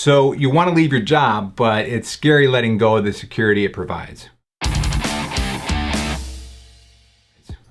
So you want to leave your job, but it's scary letting go of the security it provides.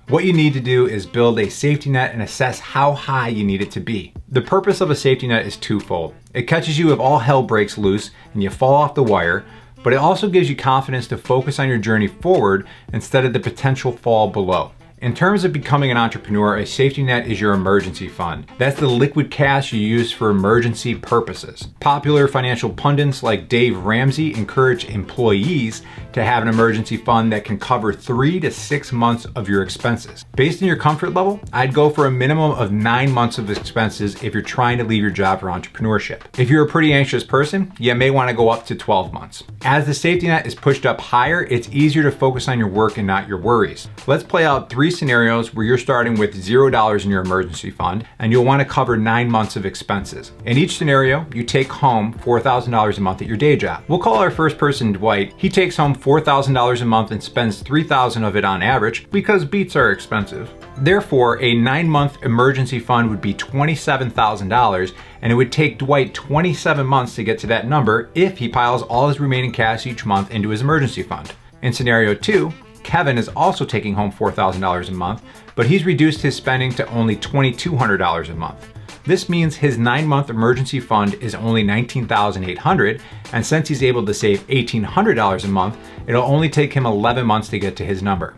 What you need to do is build a safety net and assess how high you need it to be. The purpose of a safety net is twofold. It catches you if all hell breaks loose and you fall off the wire, but it also gives you confidence to focus on your journey forward instead of the potential fall below. In terms of becoming an entrepreneur, a safety net is your emergency fund. That's the liquid cash you use for emergency purposes. Popular financial pundits like Dave Ramsey encourage employees to have an emergency fund that can cover 3 to 6 months of your expenses. Based on your comfort level, I'd go for a minimum of 9 months of expenses if you're trying to leave your job for entrepreneurship. If you're a pretty anxious person, you may want to go up to 12 months. As the safety net is pushed up higher, it's easier to focus on your work and not your worries. Let's play out 3 scenarios where you're starting with $0 in your emergency fund and you'll want to cover 9 months of expenses. In each scenario, you take home $4,000 a month at your day job. We'll call our first person Dwight. He takes home $4,000 a month and spends $3,000 of it on average because beats are expensive. Therefore, a 9-month emergency fund would be $27,000, and it would take Dwight 27 months to get to that number if he piles all his remaining cash each month into his emergency fund. In scenario 2, Kevin is also taking home $4,000 a month, but he's reduced his spending to only $2,200 a month. This means his 9-month emergency fund is only $19,800, and since he's able to save $1,800 a month, it'll only take him 11 months to get to his number.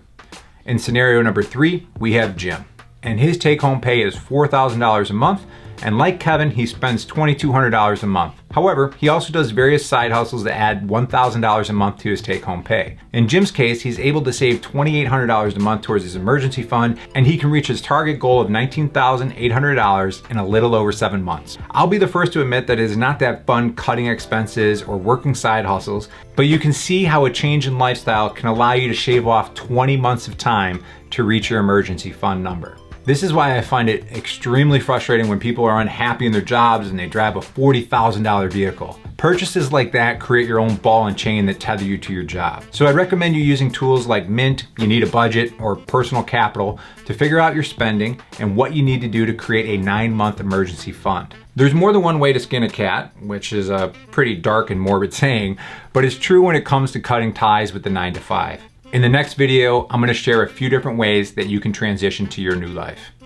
In scenario number 3, we have Jim, and his take-home pay is $4,000 a month, and like Kevin, he spends $2,200 a month. However, he also does various side hustles that add $1,000 a month to his take-home pay. In Jim's case, he's able to save $2,800 a month towards his emergency fund, and he can reach his target goal of $19,800 in a little over 7 months. I'll be the first to admit that it is not that fun cutting expenses or working side hustles, but you can see how a change in lifestyle can allow you to shave off 20 months of time to reach your emergency fund number. This is why I find it extremely frustrating when people are unhappy in their jobs and they drive a $40,000 vehicle. Purchases like that create your own ball and chain that tether you to your job. So I'd recommend you using tools like Mint, You Need a Budget, or Personal Capital to figure out your spending and what you need to do to create a 9-month emergency fund. There's more than one way to skin a cat, which is a pretty dark and morbid saying, but it's true when it comes to cutting ties with the 9 to 5. In the next video, I'm going to share a few different ways that you can transition to your new life.